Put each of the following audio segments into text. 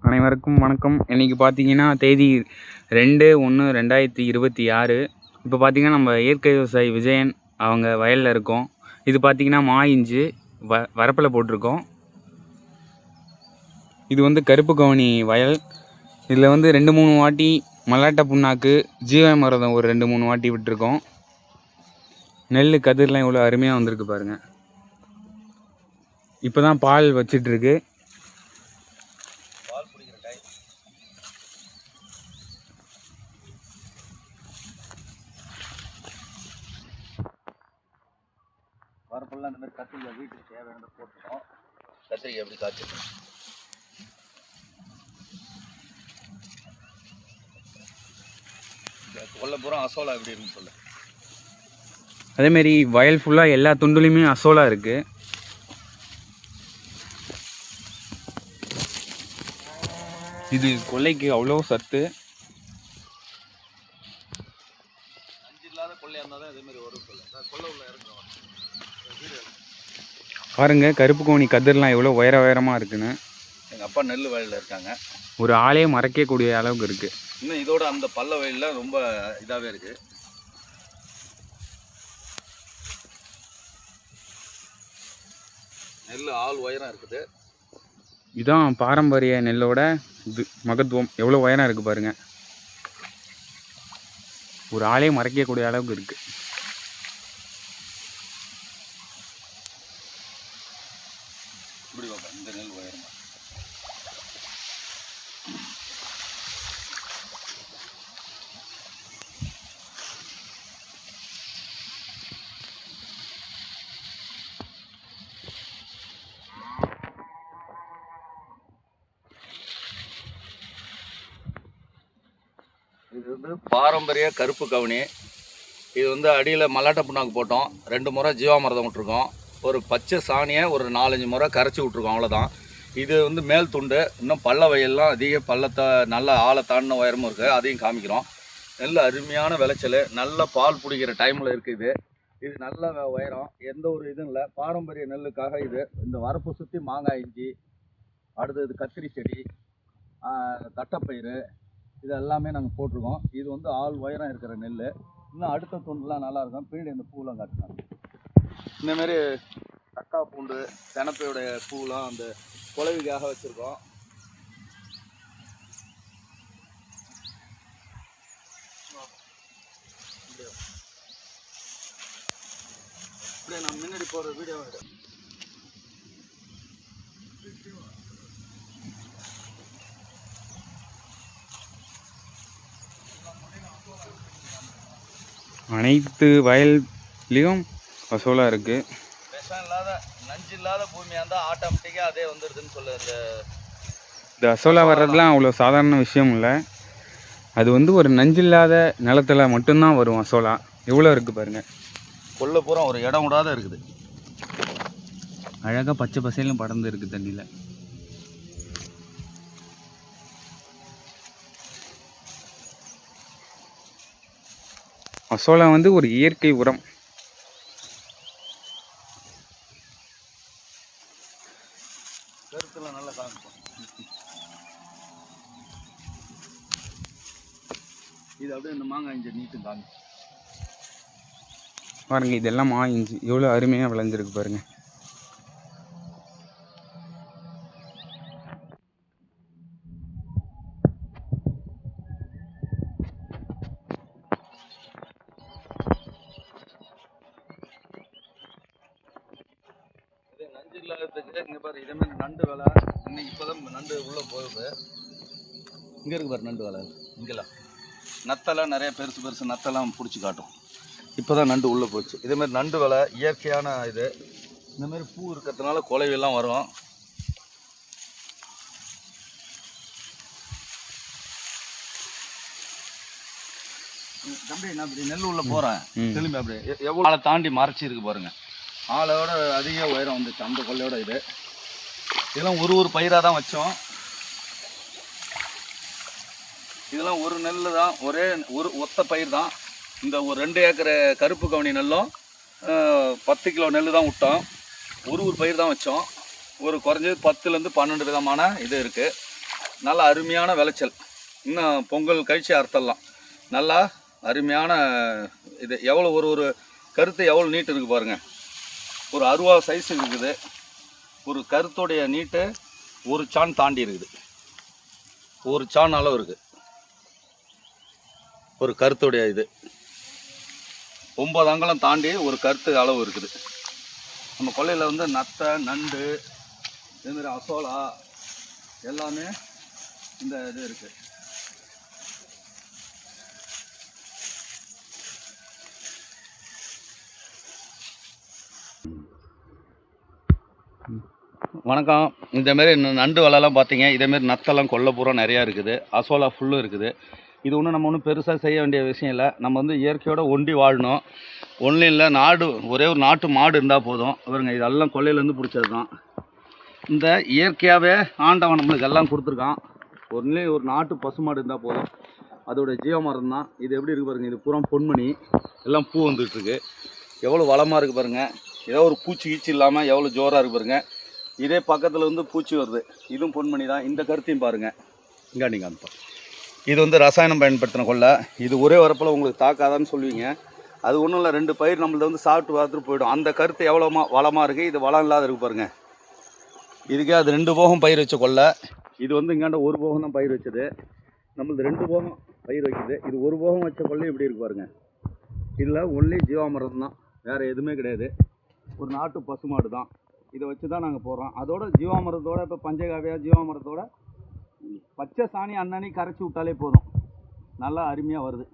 அனைவருக்கும் வணக்கம். இன்றைக்கி பார்த்தீங்கன்னா தேதி 2/1/2026. இப்போ பார்த்தீங்கன்னா நம்ம இயற்கை விவசாயி விஜயன் அவங்க வயலில் இருக்கோம். இது பார்த்தீங்கன்னா இஞ்சி வரப்பில் போட்டிருக்கோம். இது வந்து கருப்பு கவுனி வயல். இதில் வந்து 2-3 வாட்டி மல்லாட்டை புண்ணாக்கு, ஜீவாமிர்தம் ஒரு 2-3 வாட்டி விட்டுருக்கோம். நெல் கதிரெலாம் இவ்வளோ அருமையாக வந்திருக்கு பாருங்கள். இப்போ தான் பால் வச்சிட்ருக்கு. வரப்பெல்லாம் இந்த மாதிரி கத்திரிக்காய் வீட்டுக்கு தேவையான போட்டுருக்கோம். கத்திரிக்காய் எப்படி காய்ச்சிருக்கோம். கொல்லப்புறம் அசோலா எப்படி இருக்குன்னு சொல்லு. அதேமாரி வயல் ஃபுல்லாக எல்லா துண்டுலையுமே அசோலா இருக்குது. இது கொல்லைக்கு அவ்வளோ சத்து. அஞ்சு இல்லாத கொள்ளையாக இருந்தால் தான் இதேமாரி வரும் சொல்ல. கொள்ளை உள்ள இறங்குறோம் பாருங்க, கருப்பு கவுனி கதிரெலாம் எவ்வளோ உயரமாக இருக்குன்னு. எங்கள் அப்பா நெல் வயலில் இருக்காங்க. ஒரு ஆளே மறைக்கக்கூடிய அளவுக்கு இருக்குது. இன்னும் இதோட அந்த பள்ள வயலில் ரொம்ப இதாகவே இருக்குது. நெல் ஆள் உயரம் இருக்குது. இதுதான் பாரம்பரிய நெல்லோட இது மகத்துவம். எவ்வளோ உயரம் இருக்குது பாருங்கள். ஒரு ஆளே மறைக்கக்கூடிய அளவுக்கு இருக்குது. இப்படி பார்ப்பேன் இந்த நெல் உயரமாக. இது வந்து பாரம்பரிய கருப்பு கவுனி. இது வந்து அடியில் மல்லாட்டை புண்ணாக்கு போட்டோம். 2 முறை ஜீவாமிர்தம் விட்டுருக்கோம். ஒரு பச்சை சாணியை ஒரு 4-5 முறை கரைச்சி விட்ருக்கோம், அவ்வளோதான். இது வந்து மேல் துண்டு. இன்னும் பள்ள வயல்லாம் அதிக பள்ளத்தை நல்ல ஆழ தாண்டின உயரமும் இருக்குது, அதையும் காமிக்கிறோம். நல்ல அருமையான விளைச்சல், நல்ல பால் பிடிக்கிற டைமில் இருக்குது. இது நல்ல உயரம், எந்த ஒரு இதுவும் இல்லை. பாரம்பரிய நெல்லுக்காக இது. இந்த வரப்பு சுற்றி மாங்காய் இஞ்சி, அடுத்தது கத்திரி செடி, தட்டைப்பயிறு, இது எல்லாமே நாங்கள் போட்டிருக்கோம். இது வந்து ஆள் உயரம் இருக்கிற நெல். இன்னும் அடுத்த துண்டுலாம் நல்லாயிருக்கும். பின்னாடி இந்த பூலாம் காட்டுறாங்க. இந்தமாரி தக்கா பூண்டு, தெனப்பையோடைய பூலாம் அந்த குலவிக்காக வச்சுருக்கோம். இப்படியே நான் முன்னாடி போகிற வீடியோ அனைத்து வயல்லையும் அசோலா இருக்குது. விஷம் இல்லாத நஞ்சு இல்லாத பூமியாக இருந்தால் ஆட்டோமேட்டிக்காக அதே வந்துடுதுன்னு சொல்லு. இந்த அசோலா வர்றதுலாம் அவ்வளோ சாதாரண விஷயம் இல்லை. அது வந்து ஒரு நஞ்சு இல்லாத நிலத்தில் மட்டும்தான் வரும் அசோலா. எவ்வளோ இருக்குது பாருங்கள். கொல்லை பூரா ஒரு இடம் விடாத இருக்குது. அழகாக பச்சை பசையிலும் படர்ந்து இருக்குது தண்ணியில். அசோலா வந்து ஒரு இயற்கை உரம். கருத்துல நல்லா காமிப்போம். இது அப்படியே இந்த மாங்காய் இஞ்சி நீட்டும் காமி பாருங்க. இதெல்லாம் இஞ்சி எவ்வளோ அருமையாக விளைஞ்சிருக்கு பாருங்க. நஞ்சு இல்லாததுக்கு இங்கே பாரு, இதேமாதிரி நண்டு வேலை. இன்னைக்கு இப்போதான் நண்டு உள்ளே போகுது. இங்கே இருக்கு பாரு நண்டு வேலை. இங்கெல்லாம் நத்தெல்லாம் நிறைய பெருசு பெருசு நத்தெல்லாம் பிடிச்சி காட்டும். இப்போ தான் நண்டு உள்ளே போச்சு. இதேமாதிரி நண்டு வேலை இயற்கையான இது. இந்தமாரி பூ இருக்கிறதுனால குலைவெல்லாம் வரும். தம்பி நான் அப்படி நெல் உள்ள போகிறேன், திரும்பி அப்படியே எவ்வளோ ஆளை தாண்டி மறைச்சி இருக்கு பாருங்க. ஆளோட அதிக உயரம் வந்துச்சு அந்த கொள்ளையோட. இது இதெல்லாம் ஒரு பயிராக தான் வச்சோம். இதெல்லாம் ஒரு நெல் தான், ஒரே ஒரு ஒத்த பயிர் தான். இந்த ஒரு 2 ஏக்கர் கருப்பு கவுனி நெல்லும் 10 கிலோ நெல் தான் விட்டோம். ஒரு பயிர் தான் வச்சோம். ஒரு குறைஞ்சது 10லேருந்து 12 விதமான இது இருக்குது. நல்ல அருமையான விளைச்சல். இன்னும் பொங்கல் கழிச்சு அறுத்தலாம். நல்லா அருமையான இது. எவ்வளோ ஒரு கருத்து எவ்வளோ நீட்டு இருக்குது பாருங்கள். ஒரு 60 சைஸ் இருக்குது. ஒரு கருத்துடைய நீட்டு ஒரு சான் தாண்டி இருக்குது. ஒரு சான் அளவு இருக்குது ஒரு கருத்துடைய இது. 9 அங்குலம் தாண்டி ஒரு கருத்து அளவு இருக்குது. நம்ம கொல்லையில் வந்து நத்தை, நண்டு, இதுமாரி அசோலா எல்லாமே இந்த இது இருக்குது. வணக்கம். இந்தமாரி நண்டு வலைலாம் பார்த்தீங்க. இதேமாரி நத்தெல்லாம் கொல்லை பூரா நிறையா இருக்குது. அசோலா ஃபுல்லும் இருக்குது. இது ஒன்றும் நம்ம ஒன்றும் பெருசாக செய்ய வேண்டிய விஷயம் இல்லை. நம்ம வந்து இயற்கையோடு ஒண்டி வாழணும். ஒன்றும் இல்லை, ஒரே ஒரு நாட்டு மாடு இருந்தால் போதும். இவருங்க இதெல்லாம் கொல்லையிலேருந்து பிடிச்சது தான். இந்த இயற்கையாகவே ஆண்டவன் நம்மளுக்கு எல்லாம் கொடுத்துருக்கான். ஒரு நாட்டு பசுமாடு இருந்தால் போதும். அதோட ஜீவமரம் தான் இது. எப்படி இருக்குது பாருங்கள். இது பூரா பொன்மணி, எல்லாம் பூ வந்துட்டுருக்கு. எவ்வளோ வளமாக இருக்குது பாருங்கள். ஏதோ ஒரு பூச்சி கீச்சி இல்லாமல் எவ்வளோ ஜோராக இருக்குது பாருங்கள். இதே பக்கத்தில் வந்து பூச்சி வருது. இதுவும் பொன்மணி தான். இந்த கருத்தையும் பாருங்கள். இங்கே நீங்கள் அனுப்ப இது வந்து ரசாயனம் பயன்படுத்தின கொள்ளை. இது ஒரே வரப்பில் உங்களுக்கு தாக்காதான்னு சொல்லுவீங்க. அது ஒன்றும் இல்லை, 2 பயிர் நம்மள்ட்ட வந்து சாப்பிட்டு பார்த்துட்டு போயிடும். அந்த கருத்து எவ்வளோ வளமாக இருக்குது. இது வளம் இல்லாத இருக்குது பாருங்கள். இதுக்கே அது 2 போகம் பயிர் வச்ச கொள்ளை. இது வந்து இங்காண்ட 1 போகம் தான் பயிர் வச்சது. நம்மளுக்கு 2 போகம் பயிர் வைக்குது. இது 1 போகம் வச்ச கொள்ளை எப்படி இருக்கு பாருங்கள். இதில் ஒன்லி ஜீவாமிர்தம் தான், வேறு எதுவுமே கிடையாது. ஒரு நாட்டு பசுமாடு தான். இதை வச்சு தான் நாங்கள் போடுறோம். அதோட ஜீவாமிரத்தோட இப்போ பஞ்சகாவியா ஜீவாமிரத்தோட பச்சை சாணி அன்னன்னைக்கு கரைச்சி விட்டாலே போதும். நல்லா அருமையாக வருது.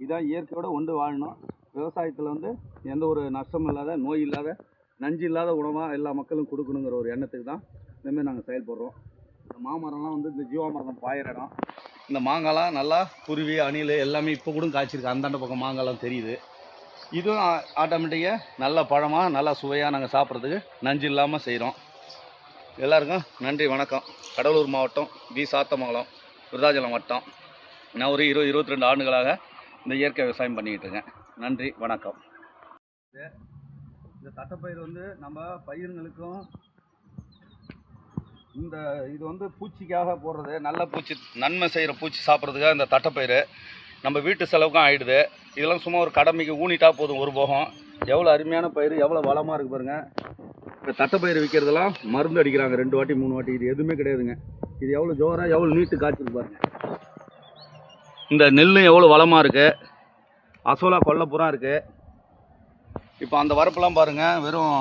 இதான் இயற்கையோட ஒன்று வாழணும். விவசாயத்தில் வந்து எந்த ஒரு நஷ்டம் இல்லாத, நோய் இல்லாத, நஞ்சு இல்லாத உணவாக எல்லா மக்களும் கொடுக்கணுங்கிற ஒரு எண்ணத்துக்கு தான் இந்தமாரி நாங்கள் செயல்படுறோம். இந்த மாமரம்லாம் வந்து இந்த ஜீவாமிரதம் பாயிற இடம். இந்த மாங்காய்லாம் நல்லா குருவி, அணில் எல்லாமே இப்போ கூட காய்ச்சிருக்கு. அந்தாண்ட பக்கம் மாங்காய்லாம் தெரியுது. இதுவும் ஆட்டோமேட்டிக்காக நல்ல பழமாக நல்லா சுவையாக நாங்கள் சாப்பிட்றதுக்கு நஞ்சு இல்லாமல் செய்கிறோம். எல்லாருக்கும் நன்றி, வணக்கம். கடலூர் மாவட்டம் வி. சாத்தமங்கலம், விருதாச்சலம் வட்டம். நான் ஒரு 22 ஆண்டுகளாக இந்த இயற்கை விவசாயம் பண்ணிக்கிட்டு இருக்கேன். நன்றி, வணக்கம். இந்த தட்டைப்பயிர் வந்து நம்ம பயிர்களுக்கும் இது வந்து பூச்சிக்காக போடுறது. நல்ல பூச்சி, நன்மை செய்கிற பூச்சி சாப்பிட்றதுக்காக இந்த தட்டைப்பயிர் நம்ம வீட்டு செலவுக்கும் ஆகிடுது. இதெல்லாம் சும்மா ஒரு கடமைக்கு ஊனிட்டா போதும். 1 போகம் எவ்வளோ அருமையான பயிர், எவ்வளோ வளமாக இருக்குது பாருங்கள். இப்போ தட்டைப்பயிர் விற்கிறதெல்லாம் மருந்து அடிக்கிறாங்க 2 வாட்டி 3 வாட்டி. இது எதுவுமே கிடையாதுங்க. இது எவ்வளோ ஜோராக எவ்வளோ நீட்டு காய்ச்சிருக்கு பாருங்கள். இந்த நெல்லும் எவ்வளோ வளமாக இருக்குது. அசோலா கொல்லை பூரா இருக்குது. இப்போ அந்த வரப்பெல்லாம் பாருங்கள், வெறும்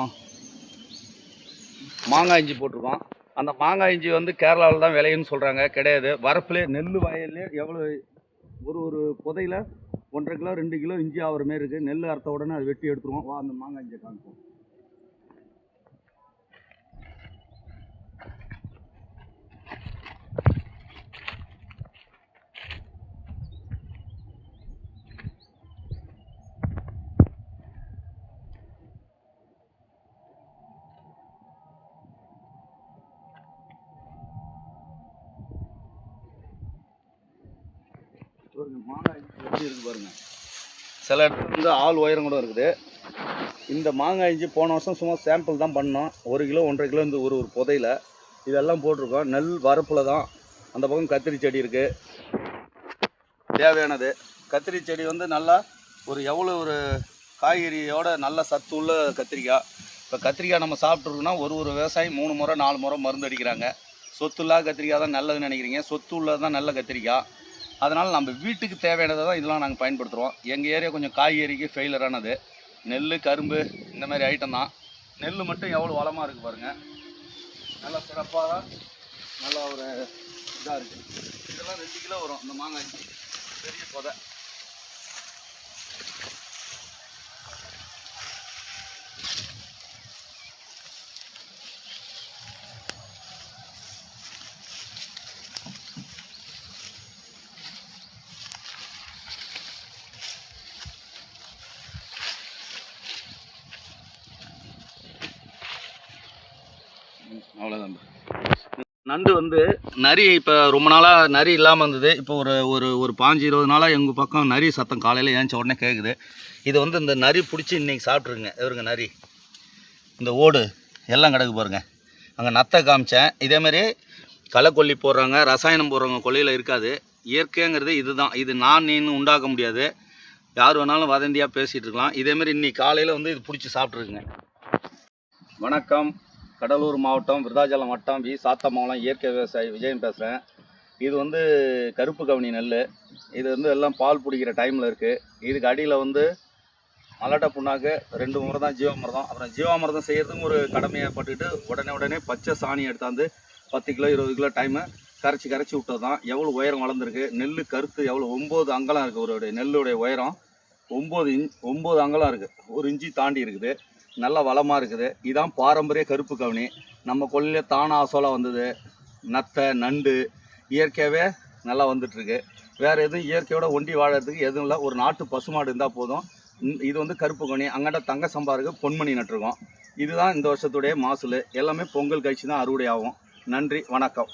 மாங்காய் இஞ்சி போட்டிருக்கோம். அந்த மாங்காய் இஞ்சி வந்து கேரளாவில் தான் விளையுன்னு சொல்கிறாங்க. கிடையாது. வரப்புலே நெல் வயல்லே எவ்வளோ ஒரு புதையில் 1.5 கிலோ 2 கிலோ இஞ்சி ஆகிற மாரி இருக்குது. நெல் அறுத்த உடனே அதை வெட்டி எடுத்துருவோம். வா, அந்த மாங்காய் இஞ்சி காமிப்போம். மாங்காய் எப்படி இருக்குது பாருங்கள். சில இடத்துல வந்து ஆள் உயரம் கூட இருக்குது. இந்த மாங்காய் இஞ்சி போன வருஷம் சும்மா சாம்பிள் தான் பண்ணோம். 1 கிலோ 1.5 கிலோ இந்த ஒரு புதையில் இதெல்லாம் போட்டிருக்கோம். நெல் வரப்பில் தான். அந்த பக்கம் கத்திரி செடி இருக்குது. தேவையானது கத்திரி செடி வந்து நல்லா எவ்வளோ ஒரு காய்கறியோட நல்ல சத்து உள்ள கத்திரிக்காய். இப்போ கத்திரிக்காய் நம்ம சாப்பிட்ருக்கோன்னா ஒரு விவசாயி 3 முறை 4 முறை மருந்து அடிக்கிறாங்க. சொத்து இல்லாத கத்திரிக்காய் தான் நல்லதுன்னு நினைக்கிறீங்க. சொத்து உள்ளது தான் நல்ல கத்திரிக்காய். அதனால் நம்ம வீட்டுக்கு தேவையானதை தான் இதெல்லாம் நாங்கள் பயன்படுத்துகிறோம். எங்கள் ஏரியா கொஞ்சம் காய்கறிக்கு ஃபெயிலரானது. நெல், கரும்பு இந்த மாதிரி ஐட்டம் தான். நெல் மட்டும் எவ்வளோ வளமாக இருக்குது பாருங்கள். நல்லா சிறப்பாக நல்லா ஒரு இதாக இருக்குது. இதெல்லாம் 2 கிலோ வரும் இந்த மாங்காய் பெரிய புதை. அவ்வளோதான். நண்டு வந்து நரி இப்போ ரொம்ப நாளாக நரி இல்லாமல் இருந்தது. இப்போ ஒரு 15-20 நாளாக எங்கள் பக்கம் நரி சத்தம் காலையில் ஏஞ்ச உடனே கேட்குது. இது வந்து இந்த நரி பிடிச்சி இன்றைக்கி சாப்பிட்ருங்க. எவருங்க நரி இந்த ஓடு எல்லாம் கிடக்கு பாருங்கள். அங்கே நத்தை காமிச்சேன். இதேமாரி களைக்கொல்லி போடுறாங்க, ரசாயனம் போடுறவங்க கொல்லியில் இருக்காது. இயற்கைங்கிறது இதுதான். இது நீன்னு உண்டாக்க முடியாது. யார் வேணாலும் வதந்தியாக பேசிகிட்டு இருக்கலாம். இதேமாரி இன்னைக்கு காலையில் வந்து இது பிடிச்சி சாப்பிட்ருக்குங்க. வணக்கம். கடலூர் மாவட்டம் விருதாச்சலம் வட்டம் சாத்தமங்கலம் இயற்கை விவசாயி விஜயன் பேசுகிறேன். இது வந்து கருப்பு கவுனி நெல். இது வந்து எல்லாம் பால் பிடிக்கிற டைமில் இருக்குது. இதுக்கு அடியில் வந்து மல்லாட்டை புண்ணாக்கு 2 முறை தான் ஜீவாமிர்தம். அப்புறம் ஜீவாமிர்தம் செய்கிறதுக்கு ஒரு கடமையை பட்டுக்கிட்டு உடனே பச்சை சாணி எடுத்தாந்து 10 கிலோ 20 கிலோ டைமு கரைச்சி விட்டது தான். எவ்வளோ உயரம் வளர்ந்துருக்கு, நெல் கருத்து எவ்வளோ 9 அங்கலம் இருக்குது. ஒரு நெல்லுடைய உயரம் 9 அங்கலம் இருக்குது. 1 இன்ச்சு தாண்டி இருக்குது. நல்ல வளமாக இருக்குது. இதுதான் பாரம்பரிய கருப்பு கவுனி. நம்ம கொல்லையில் தானா அசோலா வந்தது. நத்தை நண்டு இயற்கையாகவே நல்லா வந்துட்டுருக்கு. வேறு எதுவும் இயற்கையோட ஒண்டி வாழறதுக்கு எதுவும் இல்லை. ஒரு நாட்டு பசுமாடு இருந்தால் போதும். இது வந்து கருப்பு கவுனி. அங்கிட்ட தங்க சம்பா இருக்குது, பொன்மணி நட்டுருக்கோம். இதுதான் இந்த வருஷத்துடைய மாசுல். எல்லாமே பொங்கல் கழிச்சு தான் அறுவடை ஆகும். நன்றி, வணக்கம்.